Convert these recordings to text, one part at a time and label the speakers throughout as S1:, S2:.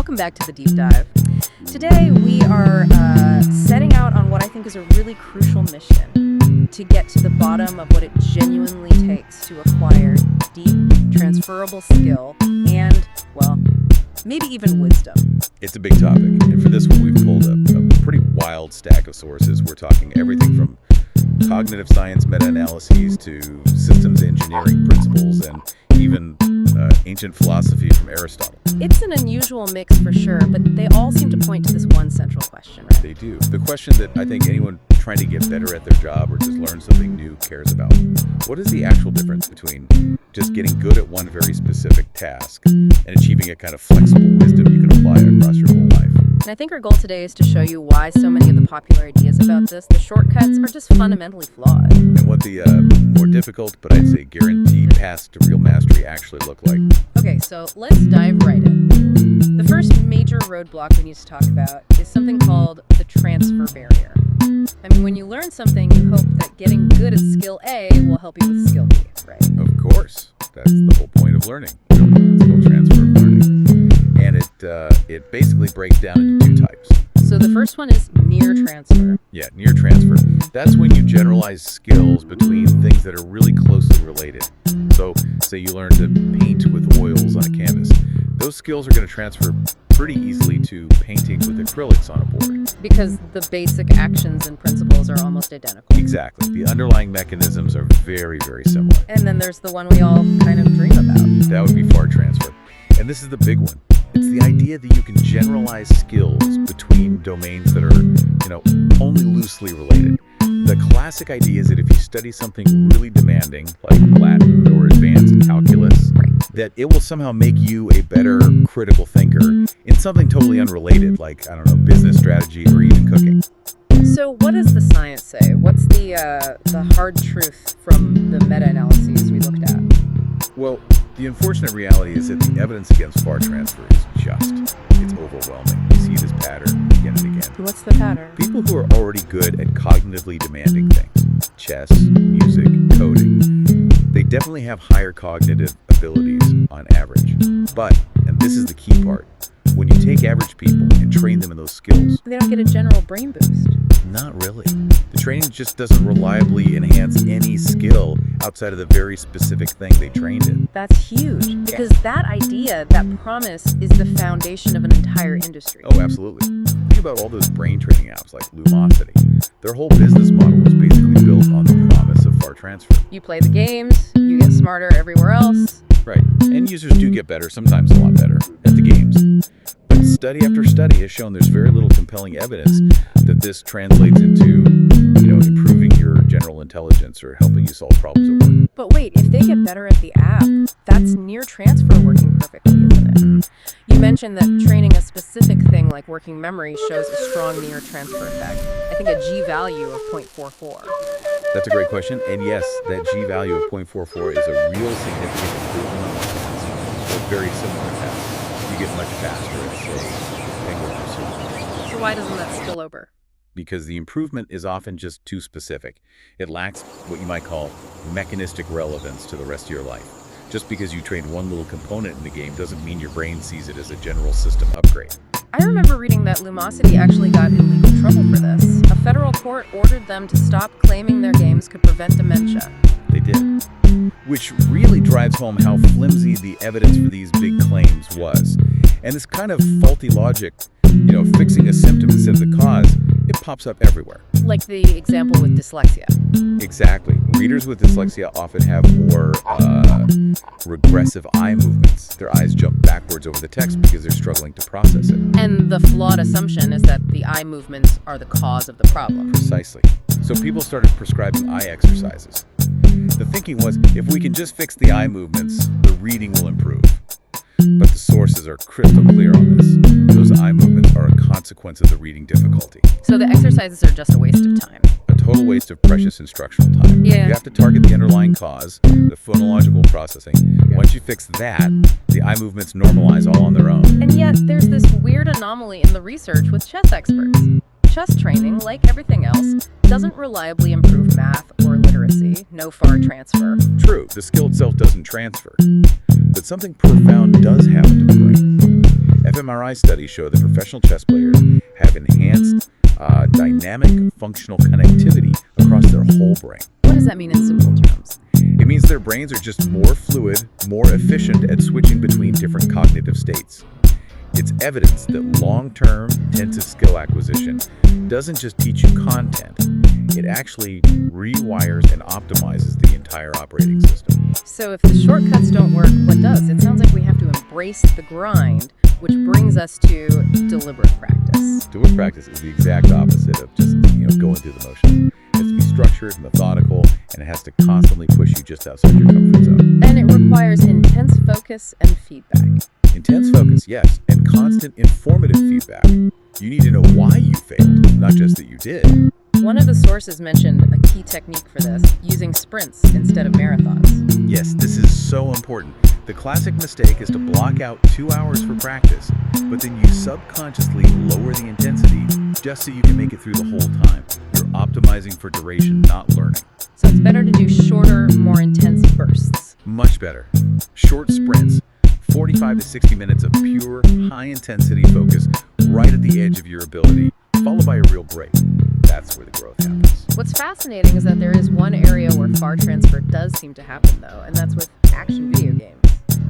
S1: welcome back to the Deep Dive. Today we are setting out on what I think is a really crucial mission to get to the bottom of what it genuinely takes to acquire deep, transferable skill and, well, maybe even wisdom.
S2: It's a big topic, and for this one we've pulled a pretty wild stack of sources. We're talking everything from cognitive science meta-analyses to systems engineering principles and even ancient philosophy from Aristotle.
S1: It's an unusual mix for sure, but they all seem to point to this one central question, right?
S2: They do. The question that I think anyone trying to get better at their job or just learn something new cares about. What is the actual difference between just getting good at one very specific task and achieving a kind of flexible wisdom you can apply across your whole life?
S1: And I think our goal today is to show you why so many of the popular ideas about this, the shortcuts, are just fundamentally flawed.
S2: And what the more difficult, but I'd say guaranteed paths to real mastery actually look like.
S1: Okay, so let's dive right in. The first major roadblock we need to talk about is something called the transfer barrier. I mean, when you learn something, you hope that getting good at skill A will help you with skill B, right?
S2: Of course. That's the whole point of learning. Really. It's called transfer learning. And it basically breaks down into two types.
S1: So the first one is near transfer.
S2: Yeah, near transfer. That's when you generalize skills between things that are really closely related. So, say you learn to paint with oils on a canvas. Those skills are going to transfer pretty easily to painting with acrylics on a board.
S1: Because the basic actions and principles are almost identical.
S2: Exactly. The underlying mechanisms are very, very similar.
S1: And then there's the one we all kind of dream about.
S2: That would be far transfer. And this is the big one. It's the idea that you can generalize skills between domains that are, only loosely related. The classic idea is that if you study something really demanding, like Latin or advanced calculus, that it will somehow make you a better critical thinker in something totally unrelated, like, business strategy or even cooking.
S1: So what does the science say? What's the hard truth from the meta-analyses we looked at?
S2: Well, the unfortunate reality is that the evidence against far transfer is it's overwhelming. You see this pattern again and again.
S1: What's the pattern?
S2: People who are already good at cognitively demanding things, chess, music, coding, they definitely have higher cognitive abilities on average. But, and this is the key part, when you take average people and train them in those skills,
S1: they don't get a general brain boost.
S2: Not really. The training just doesn't reliably enhance any skill outside of the very specific thing they trained in.
S1: That's huge, because that idea, that promise, is the foundation of an entire industry.
S2: Oh, absolutely. Think about all those brain training apps like Lumosity. Their whole business model was basically built on the promise of far transfer.
S1: You play the games, you get smarter everywhere else.
S2: Right. And users do get better, sometimes a lot better, at the games. But study after study has shown there's very little compelling evidence that this translates into, improving your general intelligence or helping you solve problems at work.
S1: But wait, if they get better at the app, that's near transfer working perfectly, isn't it? You mentioned that training a specific thing like working memory shows a strong near transfer effect. I think a G value of 0.44.
S2: That's a great question. And yes, that G value of 0.44 is a real significant improvement on this. So very similar to that. You get much faster at, say, language pursuit.
S1: So why doesn't that spill over?
S2: Because the improvement is often just too specific. It lacks what you might call mechanistic relevance to the rest of your life. Just because you trained one little component in the game doesn't mean your brain sees it as a general system upgrade.
S1: I remember reading that Lumosity actually got in legal trouble for this. A federal court ordered them to stop claiming their games could prevent dementia.
S2: They did. Which really drives home how flimsy the evidence for these big claims was. And this kind of faulty logic, fixing a symptom instead of the cause, it pops up everywhere.
S1: Like the example with dyslexia.
S2: Exactly. Readers with dyslexia often have more regressive eye movements. Their eyes jump backwards over the text because they're struggling to process it.
S1: And the flawed assumption is that the eye movements are the cause of the problem.
S2: Precisely. So people started prescribing eye exercises. The thinking was, if we can just fix the eye movements, the reading will improve. But the sources are crystal clear on this. Those eye movements are a consequence of the reading difficulty.
S1: So the exercises are just a waste of time.
S2: A total waste of precious instructional time.
S1: Yeah.
S2: You have to target the underlying cause, the phonological processing. Once you fix that, the eye movements normalize all on their own.
S1: And yet, there's this weird anomaly in the research with chess experts. Chess training, like everything else, doesn't reliably improve math or literacy. No far transfer.
S2: True, the skill itself doesn't transfer. But something profound does happen to the brain. fMRI studies show that professional chess players have enhanced dynamic functional connectivity across their whole brain.
S1: What does that mean in simple terms?
S2: It means their brains are just more fluid, more efficient at switching between different cognitive states. It's evidence that long-term intensive skill acquisition doesn't just teach you content, it actually rewires and optimizes the entire operating system.
S1: So if the shortcuts don't work, what does? It sounds like we have to embrace the grind, which brings us to deliberate practice.
S2: Deliberate practice is the exact opposite of just going through the motions. It has to be structured, methodical, and it has to constantly push you just outside your comfort zone.
S1: And it requires intense focus and feedback.
S2: Intense focus, yes, and constant informative feedback. You need to know why you failed, not just that you did.
S1: One of the sources mentioned a key technique for this, using sprints instead of marathons.
S2: Yes, this is so important. The classic mistake is to block out 2 hours for practice, but then you subconsciously lower the intensity just so you can make it through the whole time. You're optimizing for duration, not learning.
S1: So it's better to do shorter, more intense bursts.
S2: Much better. Short sprints, 45 to 60 minutes of pure, high-intensity focus right at the edge of your ability, followed by a real break. That's where the growth happens.
S1: What's fascinating is that there is one area where far transfer does seem to happen, though, and that's with action video games,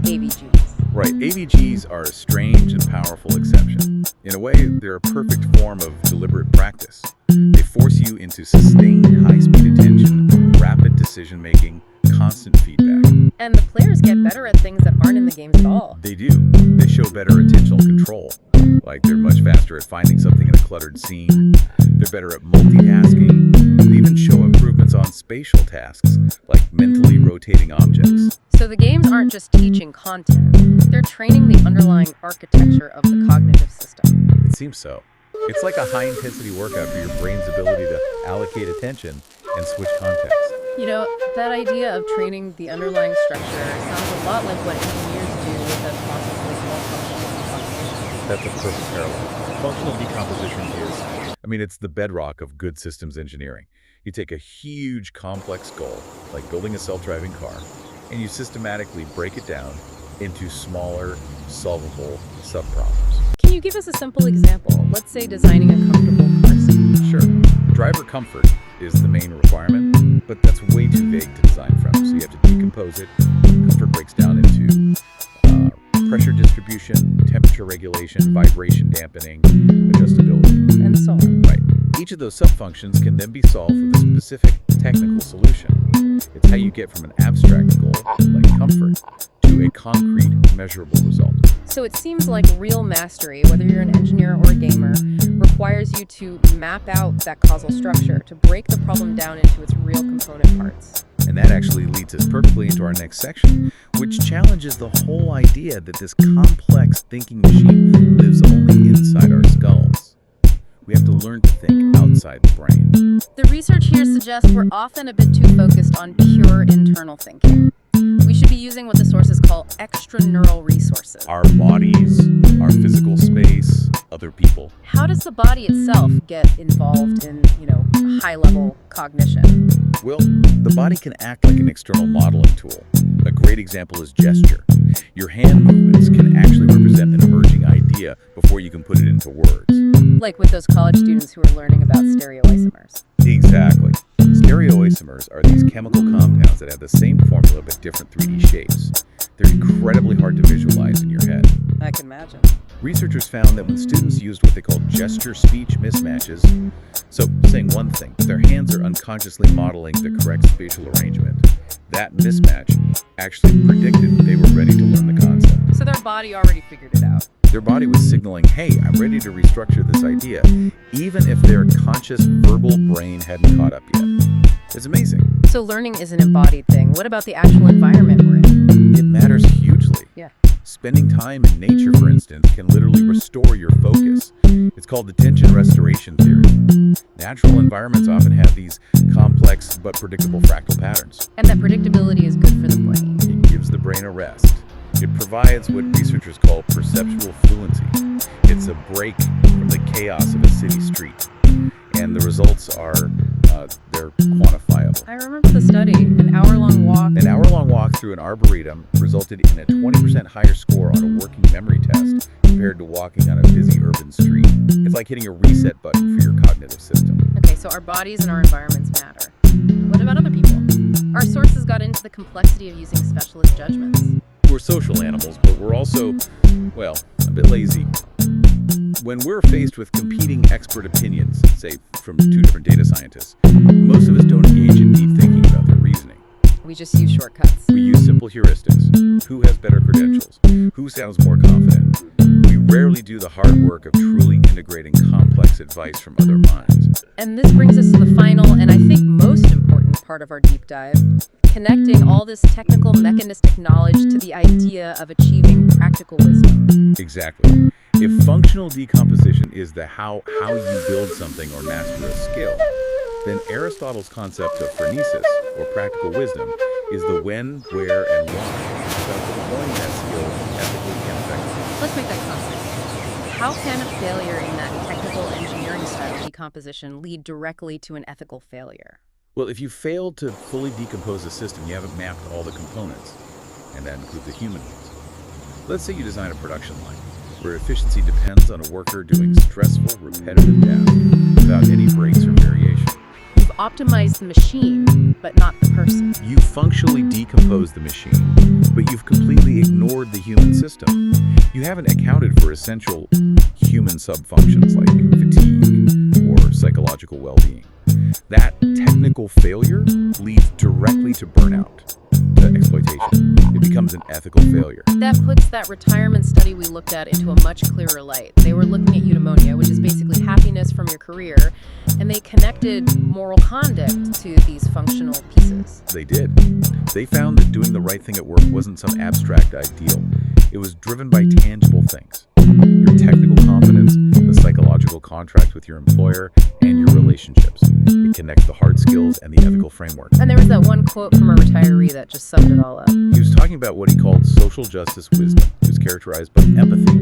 S1: AVGs.
S2: Right, AVGs are a strange and powerful exception. In a way, they're a perfect form of deliberate practice. They force you into sustained high-speed attention, rapid decision-making, constant feedback.
S1: And the players get better at things that aren't in the games at all.
S2: They do. They show better attentional control. Like they're much faster at finding something in a cluttered scene. They're better at multitasking. They even show improvements on spatial tasks, like mentally rotating objects.
S1: So the games aren't just teaching content, they're training the underlying architecture of the cognitive system.
S2: It seems so. It's like a high-intensity workout for your brain's ability to allocate attention and switch context.
S1: You know, that idea of training the underlying structure sounds a lot like what engineers do with the process we call functional decomposition.
S2: That's a perfect parallel. Functional decomposition it's the bedrock of good systems engineering. You take a huge, complex goal, like building a self-driving car, and you systematically break it down into smaller, solvable subproblems.
S1: Can you give us a simple example? Let's say designing a comfortable car seat.
S2: Sure. Driver comfort is the main requirement, but that's way too vague to design from, so you have to decompose it. Comfort breaks down into pressure distribution, temperature regulation, vibration dampening, adjustability,
S1: and so on.
S2: Right. Each of those subfunctions can then be solved with a specific technical solution. It's how you get from an abstract goal, like comfort, to a concrete, measurable result.
S1: So it seems like real mastery, whether you're an engineer or a gamer, requires you to map out that causal structure, to break the problem down into its real component parts.
S2: And that actually leads us perfectly into our next section, which challenges the whole idea that this complex thinking machine lives only inside our skulls. We have to learn to think outside the brain.
S1: The research here suggests we're often a bit too focused on pure internal thinking. We should be using what the sources call extraneural resources.
S2: Our bodies, our physical space, other people.
S1: How does the body itself get involved in, high-level cognition?
S2: Well, the body can act like an external modeling tool. A great example is gesture. Your hand movements can actually represent an emerging idea before you can put it into words.
S1: Like with those college students who are learning about stereoisomers.
S2: Exactly. Stereoisomers are these chemical compounds that have the same formula but different 3D shapes. They're incredibly hard to visualize in your head.
S1: I can imagine.
S2: Researchers found that when students used what they call gesture-speech mismatches, so saying one thing, but their hands are unconsciously modeling the correct spatial arrangement, that mismatch actually predicted they were ready to learn the concept.
S1: So their body already figured it out.
S2: Their body was signaling, hey, I'm ready to restructure this idea, even if their conscious verbal brain hadn't caught up yet. It's amazing.
S1: So learning is an embodied thing. What about the actual environment we're in?
S2: It matters hugely.
S1: Yeah.
S2: Spending time in nature, for instance, can literally restore your focus. It's called attention restoration theory. Natural environments often have these complex but predictable fractal patterns.
S1: And that predictability is good for the brain.
S2: It gives the brain a rest. It provides what researchers call perceptual fluency. It's a break from the chaos of a city street. And the results are They're quantifiable.
S1: I remember the study, an hour-long walk.
S2: An hour-long walk through an arboretum resulted in a 20% higher score on a working memory test compared to walking on a busy urban street. It's like hitting a reset button for your cognitive system.
S1: Okay, so our bodies and our environments matter. What about other people? Our sources got into the complexity of using specialist judgments.
S2: We're social animals, but we're also, well, a bit lazy. When we're faced with competing expert opinions, say from two different data scientists, most of us don't engage in deep thinking about their reasoning.
S1: We just use shortcuts.
S2: We use simple heuristics. Who has better credentials? Who sounds more confident? We rarely do the hard work of truly integrating complex advice from other minds.
S1: And this brings us to the final, and I think most important part of our deep dive, connecting all this technical mechanistic knowledge to the idea of achieving practical wisdom.
S2: Exactly. If functional decomposition is the how you build something or master a skill, then Aristotle's concept of phronesis, or practical wisdom, is the when, where, and why about deploying that skill ethically and effectively.
S1: Let's make that concrete. How can a failure in that technical engineering style decomposition lead directly to an ethical failure?
S2: Well, if you fail to fully decompose a system, you haven't mapped all the components, and that includes the human ones. Let's say you design a production line, where efficiency depends on a worker doing stressful, repetitive tasks without any breaks or variation.
S1: You've optimized the machine, but not the person.
S2: You functionally decomposed the machine, but you've completely ignored the human system. You haven't accounted for essential human subfunctions like fatigue or psychological well-being. That technical failure leads directly to burnout, to exploitation. It becomes an ethical failure.
S1: That puts that retirement study we looked at into a much clearer light. They were looking at eudaimonia, which is basically happiness from your career, and they connected moral conduct to these functional pieces.
S2: They did. They found that doing the right thing at work wasn't some abstract ideal. It was driven by tangible things. Your technical competence, the psychological contract with your employer, and your relationships. It connects the hard skills and the ethical framework.
S1: And there was that one quote from a retiree that just summed it all up.
S2: He was talking about what he called social justice wisdom. It was characterized by empathy,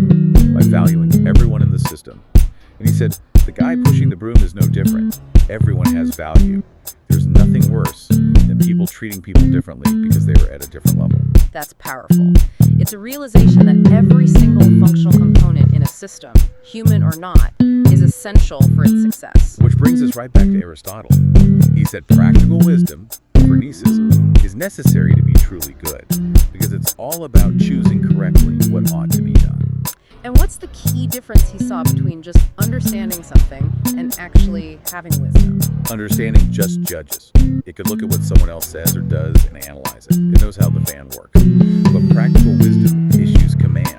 S2: by valuing everyone in the system. And he said, the guy pushing the broom is no different. Everyone has value. There's nothing worse than people treating people differently because they were at a different level.
S1: That's powerful. It's a realization that every single functional component in a system, human or not, is essential for its success.
S2: Which brings us right back to Aristotle. He said practical wisdom, phronesis, is necessary to be truly good because it's all about choosing correctly what ought to be done.
S1: And what's the key difference he saw between just understanding something and actually having wisdom?
S2: Understanding just judges. It could look at what someone else says or does and analyze it. It knows how the fan works. But practical wisdom issues commands.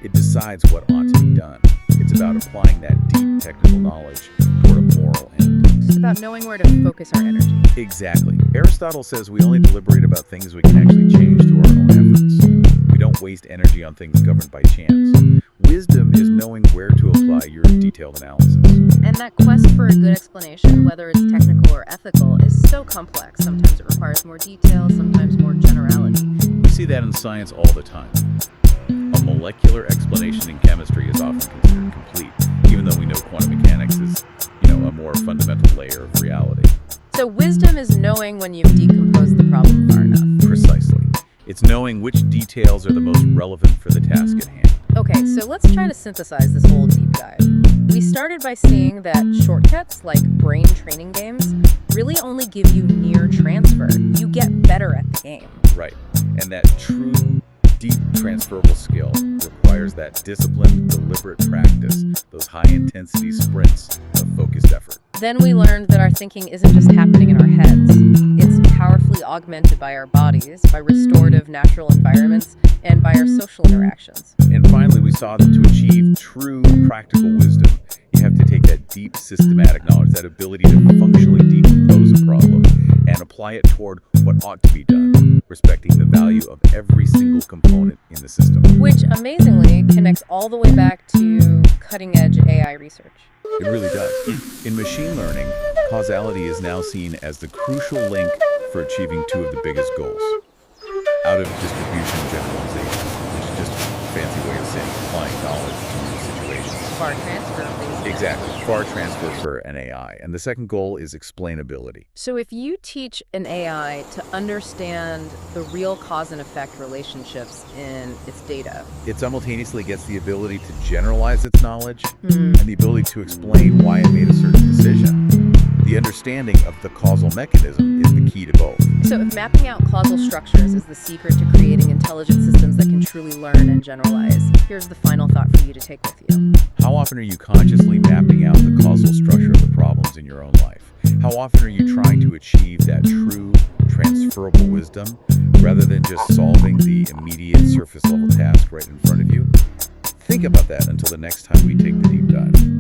S2: It decides what ought to be done. It's about applying that deep technical knowledge toward a moral end.
S1: It's about knowing where to focus our energy.
S2: Exactly. Aristotle says we only deliberate about things we can actually change through our own efforts. We don't waste energy on things governed by chance. Wisdom is knowing where to apply your detailed analysis.
S1: And that quest for a good explanation, whether it's technical or ethical, is so complex. Sometimes it requires more detail, sometimes more generality.
S2: We see that in science all the time. A molecular explanation in chemistry is often considered complete, even though we know quantum mechanics is, a more fundamental layer of reality.
S1: So wisdom is knowing when you've decomposed the problem far enough.
S2: Precisely. It's knowing which details are the most relevant for the task at hand.
S1: Okay, so let's try to synthesize this whole deep dive. We started by seeing that shortcuts, like brain training games, really only give you near transfer. You get better at the game.
S2: Right. And that true, deep transferable skill requires that disciplined, deliberate practice, those high-intensity sprints of focused effort.
S1: Then we learned that our thinking isn't just happening in our heads. It's powerfully augmented by our bodies, by restorative natural environments, and by our social interactions.
S2: And finally, we saw that to achieve true practical wisdom, you have to take that deep systematic knowledge, that ability to functionally decompose a problem and apply it toward what ought to be done, respecting the value of every single component in the system.
S1: Which, amazingly, connects all the way back to cutting-edge AI research.
S2: It really does. In machine learning, causality is now seen as the crucial link for achieving two of the biggest goals. Out of distribution generalization, which is just a fancy way of saying applying knowledge to new situations.
S1: far transfer, basically.
S2: Exactly. Far transfer for an AI. And the second goal is explainability.
S1: So if you teach an AI to understand the real cause and effect relationships in its data,
S2: It simultaneously gets the ability to generalize its knowledge and the ability to explain why it made a certain decision. The understanding of the causal mechanism is the key to both.
S1: so if mapping out causal structures is the secret to creating intelligent systems that can truly learn and generalize, here's the final thought for you to take with you.
S2: How often are you consciously mapping out the causal structure of the problems in your own life? How often are you trying to achieve that true, transferable wisdom rather than just solving the immediate surface level task right in front of you? Think about that until the next time we take the deep dive.